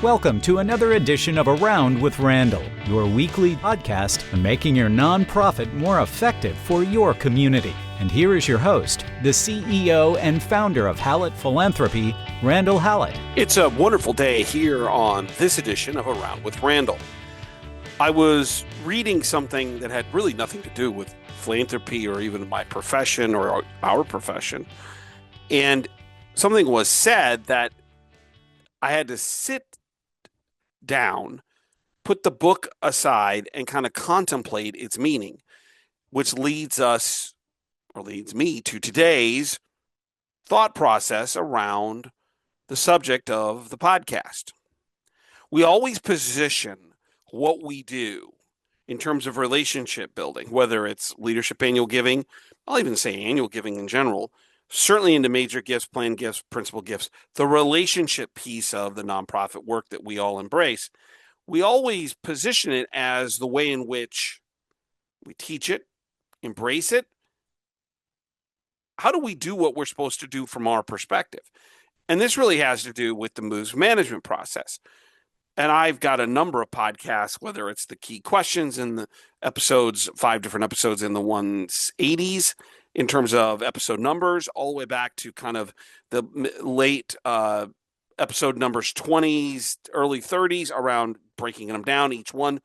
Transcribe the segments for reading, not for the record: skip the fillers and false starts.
Welcome to another edition of Around with Randall, your weekly podcast on making your nonprofit more effective for your community. And here is your host, the CEO and founder of Hallett Philanthropy, Randall Hallett. It's a wonderful day here on this edition of Around with Randall. I was reading something that had really nothing to do with philanthropy or even my profession or our profession. And something was said that I had to sit down, put the book aside, and kind of contemplate its meaning, which leads me to today's thought process around the subject of the podcast. We always position what we do in terms of relationship building, whether it's leadership annual giving, I'll even say annual giving in general, certainly into major gifts, planned gifts, principal gifts, the relationship piece of the nonprofit work that we all embrace. We always position it as the way in which we teach it, embrace it. How do we do what we're supposed to do from our perspective? And this really has to do with the moves management process. And I've got a number of podcasts, whether it's the key questions in the episodes, 5 different episodes in the 180s, in terms of episode numbers, all the way back to kind of the late episode numbers 20s, early 30s, around breaking them down, each one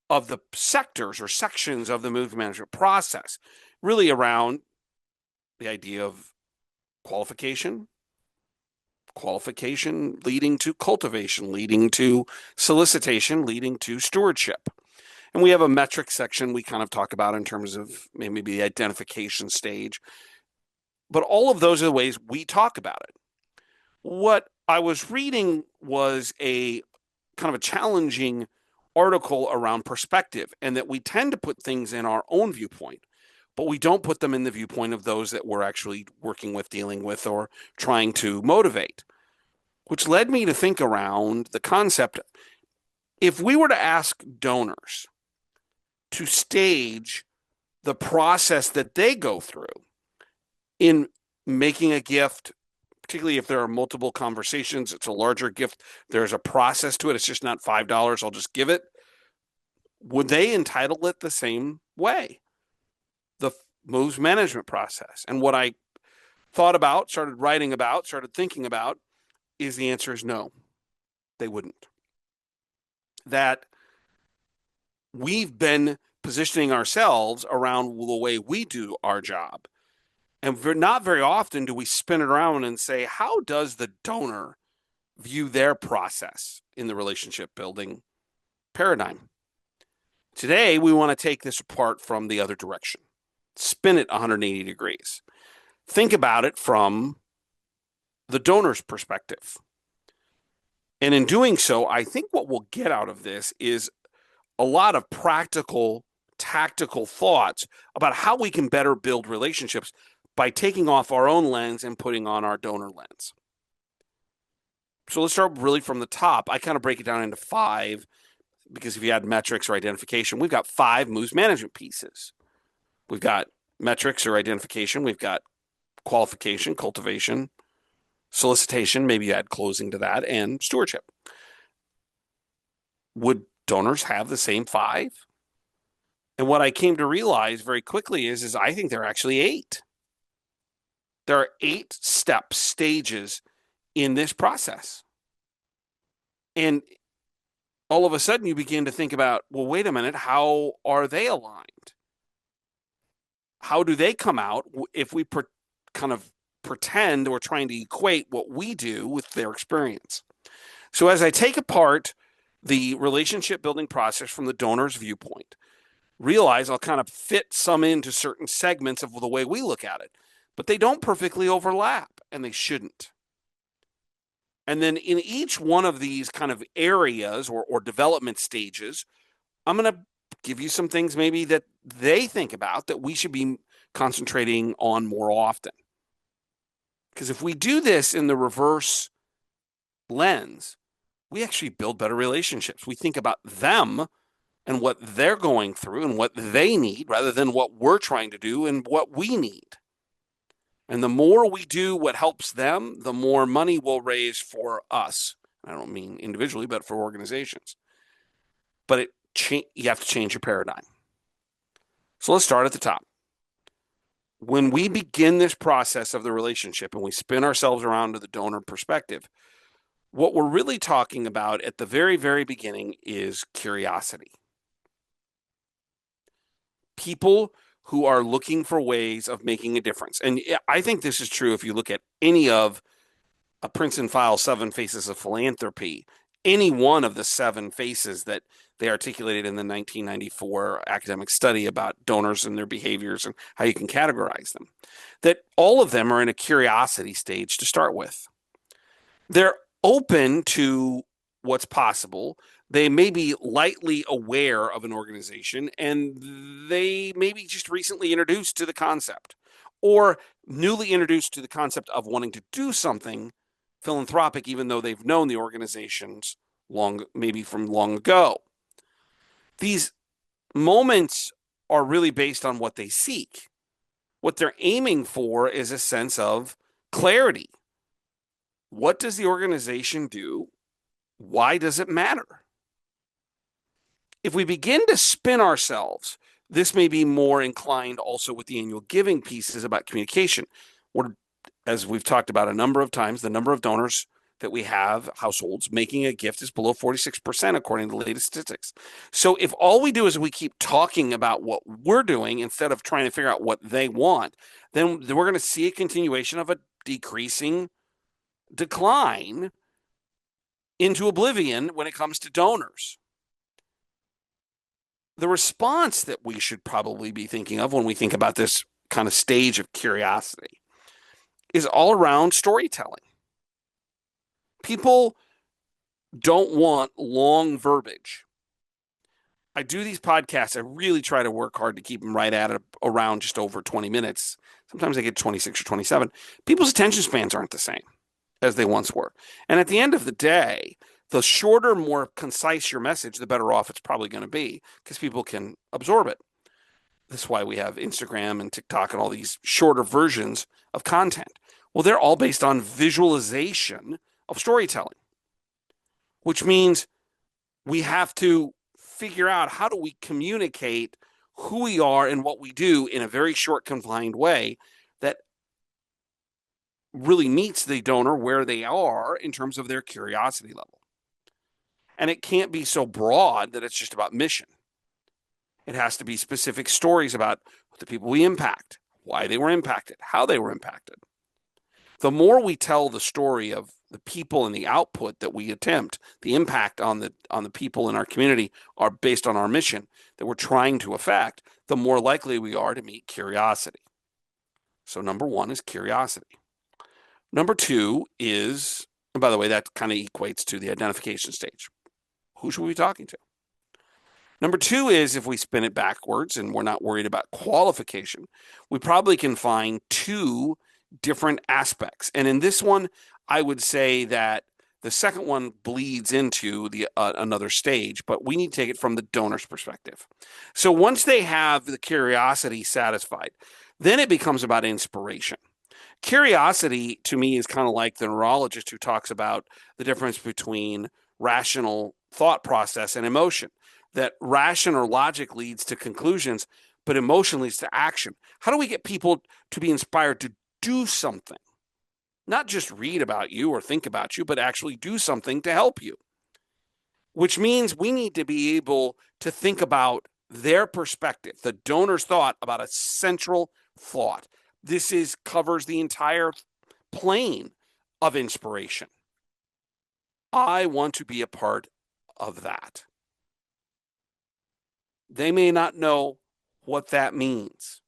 of the sectors or sections of the move management process, really around the idea of qualification leading to cultivation, leading to solicitation, leading to stewardship. And we have a metric section we kind of talk about in terms of maybe the identification stage. But all of those are the ways we talk about it. What I was reading was a kind of a challenging article around perspective, and that we tend to put things in our own viewpoint, but we don't put them in the viewpoint of those that we're actually working with, dealing with, or trying to motivate, which led me to think around the concept. If we were to ask donors to stage the process that they go through in making a gift, particularly if there are multiple conversations, it's a larger gift, there's a process to it, it's just not $5, I'll just give it, would they entitle it the same way? The moves management process. And what I thought about, started writing about, started thinking about, is the answer is no, they wouldn't. That we've been positioning ourselves around the way we do our job. And not very often do we spin it around and say, how does the donor view their process in the relationship building paradigm? Today, we want to take this apart from the other direction. Spin it 180 degrees. Think about it from the donor's perspective. And in doing so, I think what we'll get out of this is a lot of practical, tactical thoughts about how we can better build relationships by taking off our own lens and putting on our donor lens. So let's start really from the top. I kind of break it down into 5, because if you add metrics or identification, we've got 5 moves management pieces. We've got metrics or identification. We've got qualification, cultivation, solicitation, maybe add closing to that, and stewardship. Would donors have the same 5? And what I came to realize very quickly is I think there are actually 8. There are 8 stages in this process. And all of a sudden you begin to think about, well, wait a minute, how are they aligned? How do they come out if we kind of pretend we're trying to equate what we do with their experience? So as I take apart the relationship building process from the donor's viewpoint, realize I'll kind of fit some into certain segments of the way we look at it, but they don't perfectly overlap, and they shouldn't. And then in each one of these kind of areas or development stages, I'm going to give you some things maybe that they think about that we should be concentrating on more often. Because if we do this in the reverse lens, we actually build better relationships. We think about them and what they're going through and what they need, rather than what we're trying to do and what we need. And the more we do what helps them, the more money we'll raise for us. I don't mean individually, but for organizations. But you have to change your paradigm. So let's start at the top. When we begin this process of the relationship and we spin ourselves around to the donor perspective, what we're really talking about at the very, very beginning is curiosity. People who are looking for ways of making a difference. And I think this is true if you look at any of a Prince and File 7 Faces of Philanthropy, any one of the 7 faces that they articulated in the 1994 academic study about donors and their behaviors and how you can categorize them, that all of them are in a curiosity stage to start with. They're open to what's possible. They may be lightly aware of an organization, and they may be just recently introduced to the concept or newly introduced to the concept of wanting to do something philanthropic, even though they've known the organizations maybe from long ago. These moments are really based on what they seek. What they're aiming for is a sense of clarity. What does the organization do? Why does it matter? If we begin to spin ourselves, this may be more inclined also with the annual giving pieces about communication. As we've talked about a number of times, the number of donors that we have, households, making a gift is below 46% according to the latest statistics. So if all we do is we keep talking about what we're doing instead of trying to figure out what they want, then we're going to see a continuation of a decline into oblivion when it comes to donors. The response that we should probably be thinking of when we think about this kind of stage of curiosity is all around storytelling. People don't want long verbiage. I do these podcasts. I really try to work hard to keep them right at around just over 20 minutes. Sometimes I get 26 or 27. People's attention spans aren't the same as they once were. And at the end of the day, the shorter, more concise your message, the better off it's probably going to be because people can absorb it. That's why we have Instagram and TikTok and all these shorter versions of content. Well, they're all based on visualization of storytelling, which means we have to figure out how do we communicate who we are and what we do in a very short, confined way that really meets the donor where they are in terms of their curiosity level. And it can't be so broad that it's just about mission. It has to be specific stories about the people we impact, why they were impacted, how they were impacted. The more we tell the story of the people and the output that we attempt, the impact on the people in our community are based on our mission that we're trying to affect, the more likely we are to meet curiosity. So number 1 is curiosity. Number 2 is, and by the way, that kind of equates to the identification stage. Who should we be talking to? Number 2 is, if we spin it backwards and we're not worried about qualification, we probably can find 2 different aspects. And in this one, I would say that the second one bleeds into the another stage, but we need to take it from the donor's perspective. So once they have the curiosity satisfied, then it becomes about inspiration. Curiosity, to me, is kind of like the neurologist who talks about the difference between rational thought process and emotion, that ration or logic leads to conclusions, but emotion leads to action. How do we get people to be inspired to do something? Not just read about you or think about you, but actually do something to help you. Which means we need to be able to think about their perspective, the donor's thought about a central thought. This covers the entire plane of inspiration. I want to be a part of that. They may not know what that means.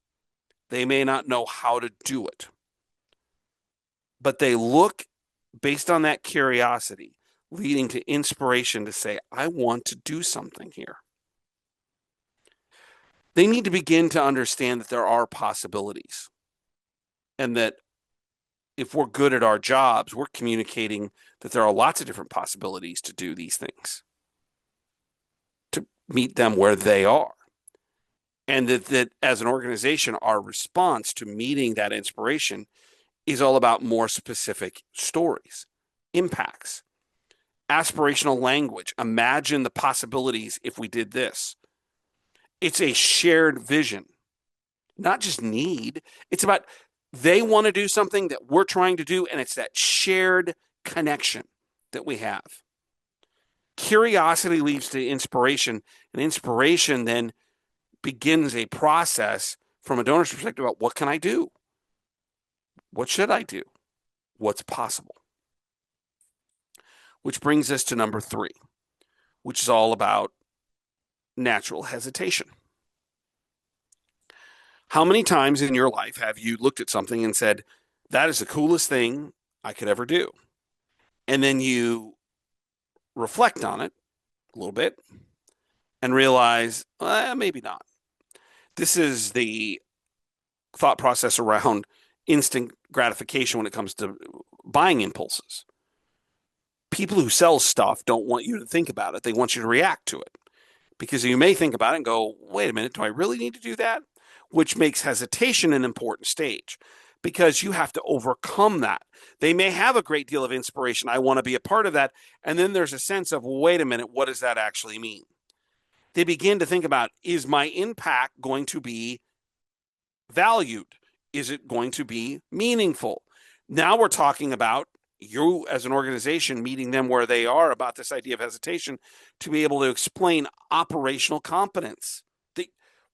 They may not know how to do it. But they look based on that curiosity, leading to inspiration to say, I want to do something here. They need to begin to understand that there are possibilities and that if we're good at our jobs, we're communicating that there are lots of different possibilities to do these things, to meet them where they are. And that as an organization, our response to meeting that inspiration is all about more specific stories, impacts, aspirational language. Imagine the possibilities if we did this. It's a shared vision, not just need. It's about they want to do something that we're trying to do, and it's that shared connection that we have. Curiosity leads to inspiration, and inspiration then begins a process from a donor's perspective about what can I do? What should I do? What's possible? Which brings us to number 3, which is all about natural hesitation. How many times in your life have you looked at something and said, that is the coolest thing I could ever do? And then you reflect on it a little bit and realize, maybe not. This is the thought process around instant gratification when it comes to buying impulses. People who sell stuff don't want you to think about it. They want you to react to it, because you may think about it and go, wait a minute, do I really need to do that? Which makes hesitation an important stage, because you have to overcome that. They may have a great deal of inspiration. I want to be a part of that. And then there's a sense of, wait a minute, what does that actually mean? They begin to think about, is my impact going to be valued? Is it going to be meaningful? Now we're talking about you as an organization meeting them where they are about this idea of hesitation to be able to explain operational competence.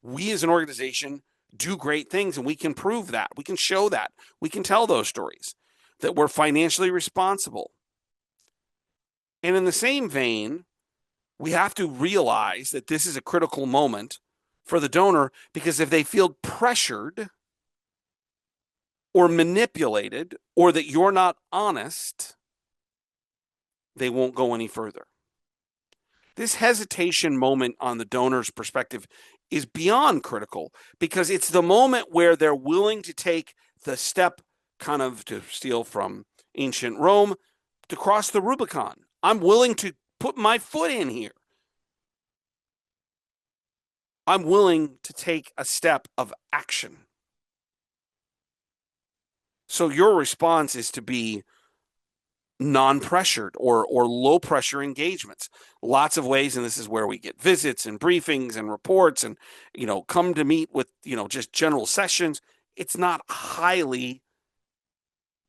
We as an organization do great things, and we can prove that. We can show that. We can tell those stories, that we're financially responsible. And in the same vein, we have to realize that this is a critical moment for the donor, because if they feel pressured or manipulated, or that you're not honest, they won't go any further. This hesitation moment on the donor's perspective is beyond critical, because it's the moment where they're willing to take the step, kind of to steal from ancient Rome, to cross the Rubicon. I'm willing to put my foot in here. I'm willing to take a step of action. So your response is to be non-pressured or low pressure engagements. Lots of ways, and this is where we get visits and briefings and reports and, come to meet with, just general sessions. It's not highly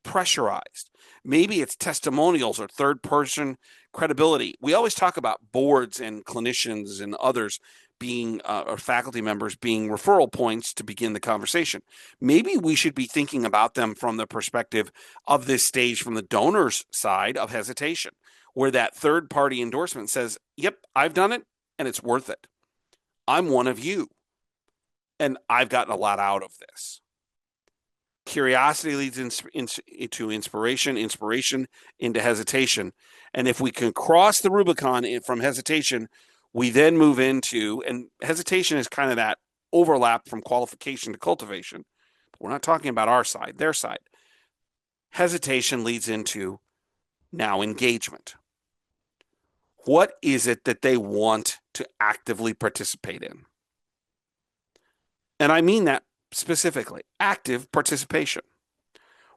pressurized. Maybe it's testimonials or third person credibility. We always talk about boards and clinicians and others being or faculty members being referral points to begin the conversation. Maybe we should be thinking about them from the perspective of this stage, from the donor's side of hesitation, where that third party endorsement says, yep, I've done it and it's worth it. I'm one of you and I've gotten a lot out of this. Curiosity leads into inspiration, inspiration into hesitation. And if we can cross the Rubicon from hesitation, we then move into, and hesitation is kind of that overlap from qualification to cultivation. But we're not talking about our side, their side. Hesitation leads into now engagement. What is it that they want to actively participate in? And I mean that specifically, active participation.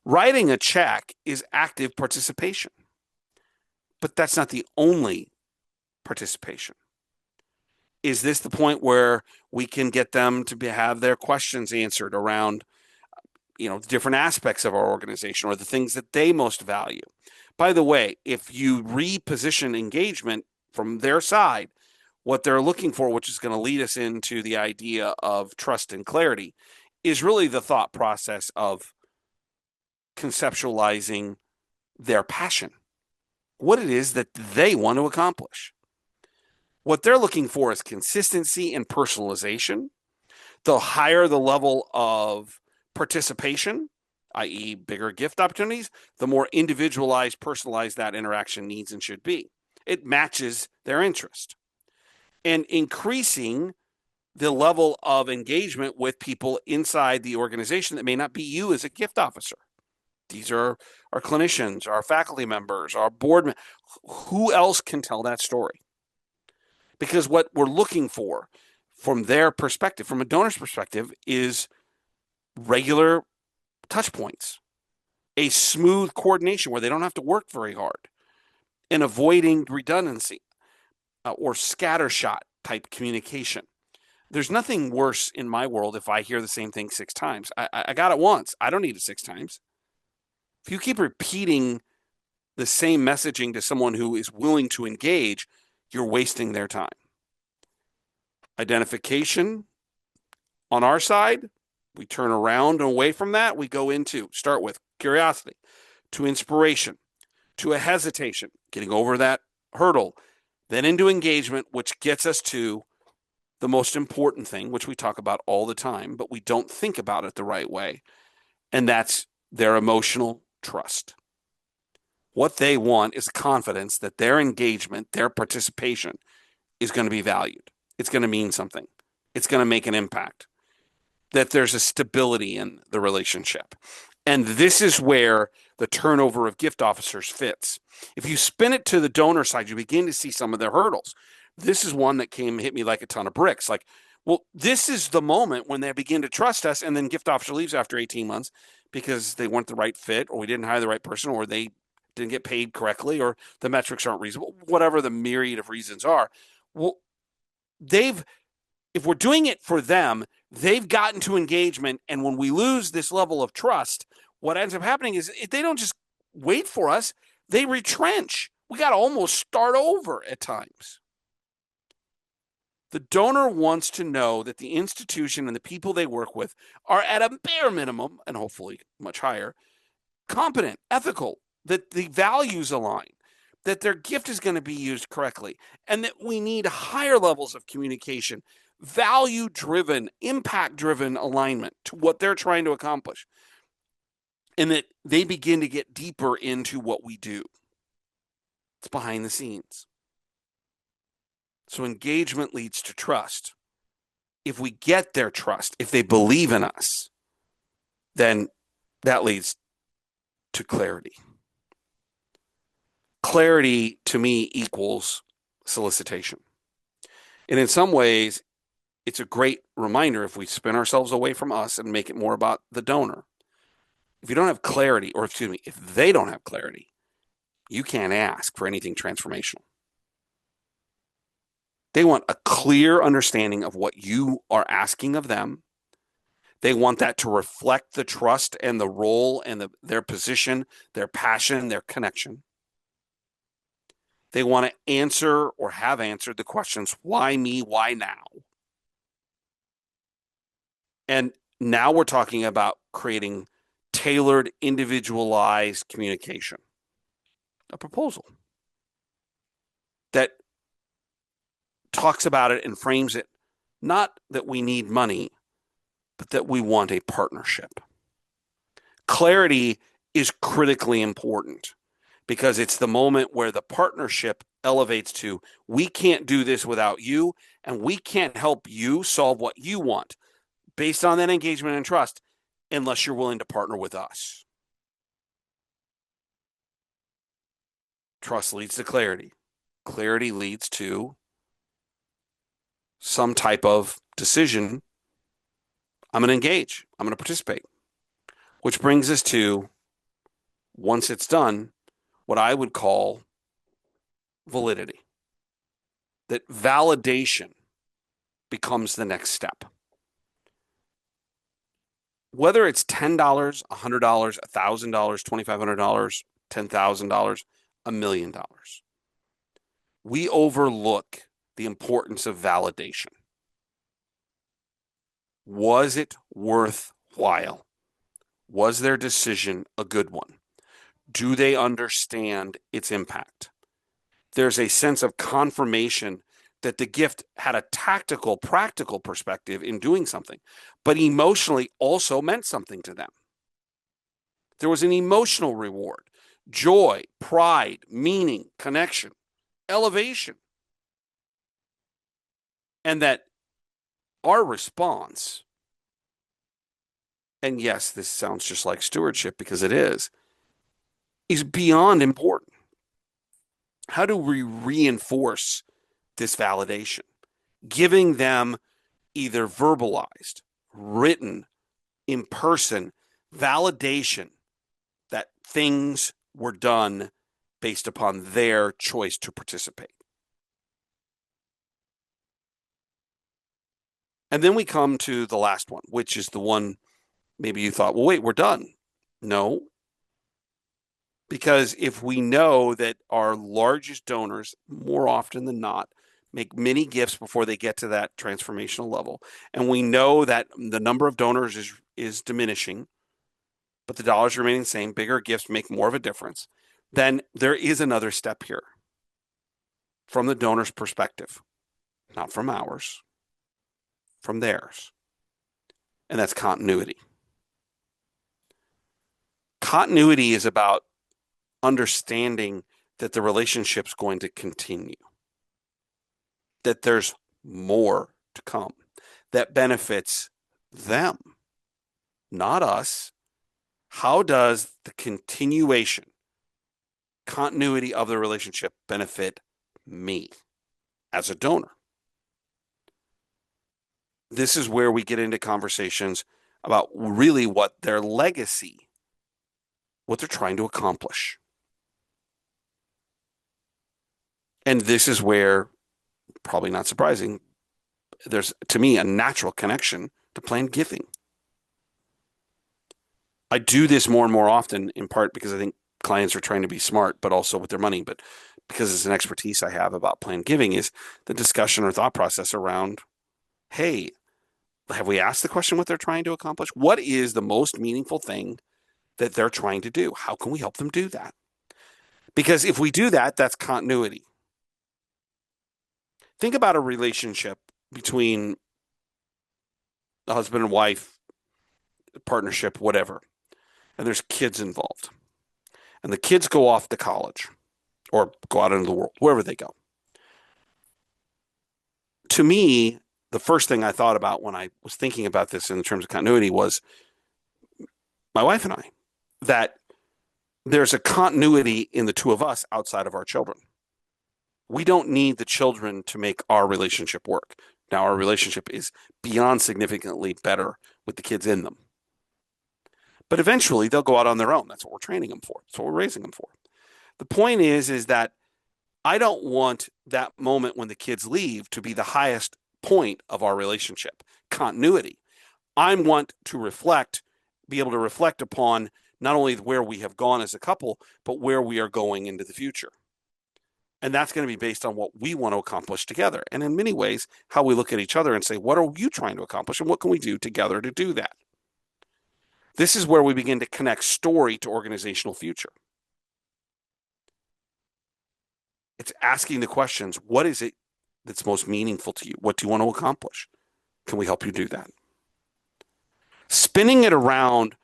Writing a check is active participation, but that's not the only participation. Is this the point where we can get them to have their questions answered around, different aspects of our organization or the things that they most value? By the way, if you reposition engagement from their side, what they're looking for, which is going to lead us into the idea of trust and clarity, is really the thought process of conceptualizing their passion, what it is that they want to accomplish. What they're looking for is consistency and personalization. The higher the level of participation, i.e. bigger gift opportunities, the more individualized, personalized that interaction needs and should be. It matches their interest. And increasing the level of engagement with people inside the organization that may not be you as a gift officer. These are our clinicians, our faculty members, our board members. Who else can tell that story? Because what we're looking for from their perspective, from a donor's perspective, is regular touch points, a smooth coordination where they don't have to work very hard, and avoiding redundancy or scattershot type communication. There's nothing worse in my world if I hear the same thing 6 times. I got it once. I don't need it 6 times. If you keep repeating the same messaging to someone who is willing to engage, you're wasting their time. Identification on our side, we turn around and away from that. We go into, start with curiosity, to inspiration, to a hesitation, getting over that hurdle, then into engagement, which gets us to the most important thing, which we talk about all the time, but we don't think about it the right way. And that's their emotional trust. What they want is confidence that their engagement, their participation is going to be valued. It's going to mean something. It's going to make an impact, that there's a stability in the relationship. And this is where the turnover of gift officers fits. If you spin it to the donor side, you begin to see some of their hurdles. This is one that hit me like a ton of bricks. Like, well, this is the moment when they begin to trust us, and then gift officer leaves after 18 months because they weren't the right fit, or we didn't hire the right person, or they didn't get paid correctly, or the metrics aren't reasonable, whatever the myriad of reasons are. Well, if we're doing it for them, they've gotten to engagement. And when we lose this level of trust, what ends up happening is if they don't just wait for us, they retrench. We got to almost start over at times. The donor wants to know that the institution and the people they work with are at a bare minimum, and hopefully much higher, competent, ethical, that the values align, that their gift is going to be used correctly, and that we need higher levels of communication, value-driven, impact-driven alignment to what they're trying to accomplish, and that they begin to get deeper into what we do. It's behind the scenes. So engagement leads to trust. If we get their trust, if they believe in us, then that leads to clarity. Clarity, to me, equals solicitation. And in some ways, it's a great reminder if we spin ourselves away from us and make it more about the donor. If you don't have clarity, or excuse me, if they don't have clarity, you can't ask for anything transformational. They want a clear understanding of what you are asking of them. They want that to reflect the trust and the role and their position, their passion, their connection. They want to answer or have answered the questions, why me, why now? And now we're talking about creating tailored, individualized communication. A proposal that talks about it and frames it, not that we need money, but that we want a partnership. Clarity is critically important because it's the moment where the partnership elevates to, we can't do this without you, and we can't help you solve what you want based on that engagement and trust unless you're willing to partner with us. Trust leads to clarity. Clarity leads to some type of decision. I'm going to engage. I'm going to participate. Which brings us to, once it's done, what I would call validity. That validation becomes the next step. Whether it's $10, $100, $1,000, $2,500, $10,000, $1 million, we overlook the importance of validation. Was it worthwhile? Was their decision a good one? Do they understand its impact? There's a sense of confirmation that the gift had a tactical, practical perspective in doing something, but emotionally also meant something to them. There was an emotional reward, joy, pride, meaning, connection, elevation. And that our response, and yes, this sounds just like stewardship because it is beyond important. How do we reinforce this validation? Giving them either verbalized, written, in person validation that things were done based upon their choice to participate. And then we come to the last one, which is the one maybe you thought, well, wait, we're done. No, because if we know that our largest donors, more often than not, make many gifts before they get to that transformational level, and we know that the number of donors is diminishing, but the dollars remaining the same, bigger gifts make more of a difference, then there is another step here from the donor's perspective, not from ours, from theirs. And that's continuity. Continuity is about understanding that the relationship's going to continue, that there's more to come that benefits them, not us. How does the continuity of the relationship benefit me as a donor? This is where we get into conversations about really what their legacy, what they're trying to accomplish. And this is where, probably not surprising, there's, to me, a natural connection to planned giving. I do this more and more often, in part because I think clients are trying to be smart, but also with their money. But because it's an expertise I have about planned giving, is the discussion or thought process around, hey, have we asked the question what they're trying to accomplish? What is the most meaningful thing that they're trying to do? How can we help them do that? Because if we do that, that's continuity. Think about a relationship between a husband and wife, partnership, whatever, and there's kids involved. And the kids go off to college or go out into the world, wherever they go. To me, the first thing I thought about when I was thinking about this in terms of continuity was my wife and I, that there's a continuity in the two of us outside of our children. We don't need the children to make our relationship work. Now, our relationship is beyond significantly better with the kids in them. But eventually, they'll go out on their own. That's what we're training them for. That's what we're raising them for. The point is that I don't want that moment when the kids leave to be the highest point of our relationship, continuity. I want to be able to reflect upon not only where we have gone as a couple, but where we are going into the future. And that's going to be based on what we want to accomplish together. And in many ways, how we look at each other and say, what are you trying to accomplish? And what can we do together to do that? This is where we begin to connect story to organizational future. It's asking the questions, what is it that's most meaningful to you? What do you want to accomplish? Can we help you do that? Spinning it around,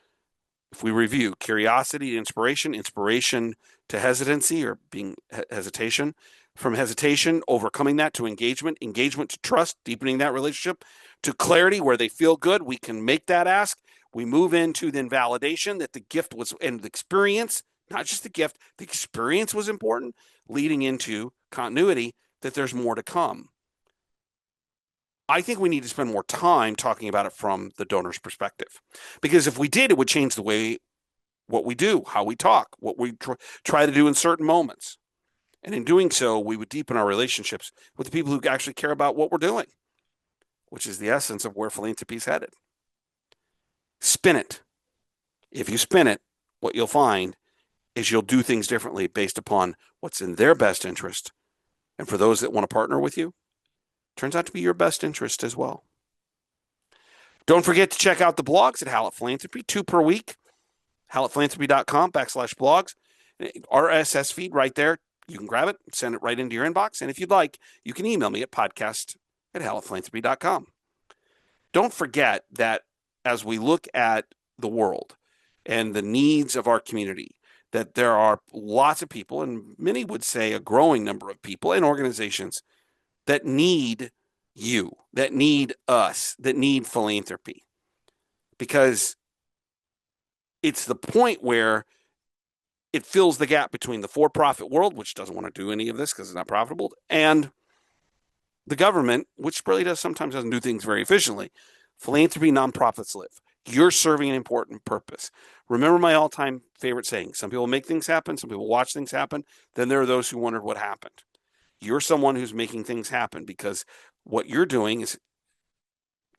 if we review curiosity to inspiration, inspiration to hesitancy or being hesitation, from hesitation, overcoming that to engagement, engagement to trust, deepening that relationship, to clarity where they feel good, we can make that ask. We move into then validation that the gift was, and the experience, not just the gift, the experience was important, leading into continuity that there's more to come. I think we need to spend more time talking about it from the donor's perspective, because if we did, it would change the way what we do, how we talk, what we try to do in certain moments. And in doing so, we would deepen our relationships with the people who actually care about what we're doing, which is the essence of where philanthropy is headed. Spin it. If you spin it, what you'll find is you'll do things differently based upon what's in their best interest. And for those that want to partner with you, turns out to be your best interest as well. Don't forget to check out the blogs at Hallett Philanthropy, 2 per week. hallettphilanthropy.com/blogs. RSS feed right there. You can grab it, send it right into your inbox. And if you'd like, you can email me at podcast@hallettphilanthropy.com. Don't forget that as we look at the world and the needs of our community, that there are lots of people, and many would say a growing number of people and organizations that need you, that need us, that need philanthropy. Because it's the point where it fills the gap between the for-profit world, which doesn't want to do any of this because it's not profitable, and the government, which really sometimes doesn't do things very efficiently. Philanthropy nonprofits live. You're serving an important purpose. Remember my all-time favorite saying, some people make things happen, some people watch things happen, then there are those who wondered what happened. You're someone who's making things happen because what you're doing is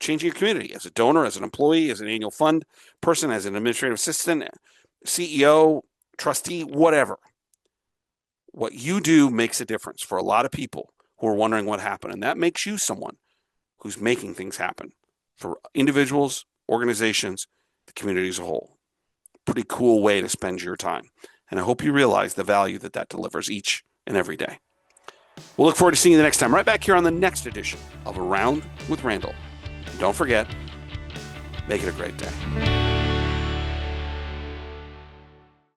changing your community as a donor, as an employee, as an annual fund person, as an administrative assistant, CEO, trustee, whatever. What you do makes a difference for a lot of people who are wondering what happened. And that makes you someone who's making things happen for individuals, organizations, the community as a whole. Pretty cool way to spend your time. And I hope you realize the value that that delivers each and every day. We'll look forward to seeing you the next time, right back here on the next edition of Around with Randall. And don't forget, make it a great day.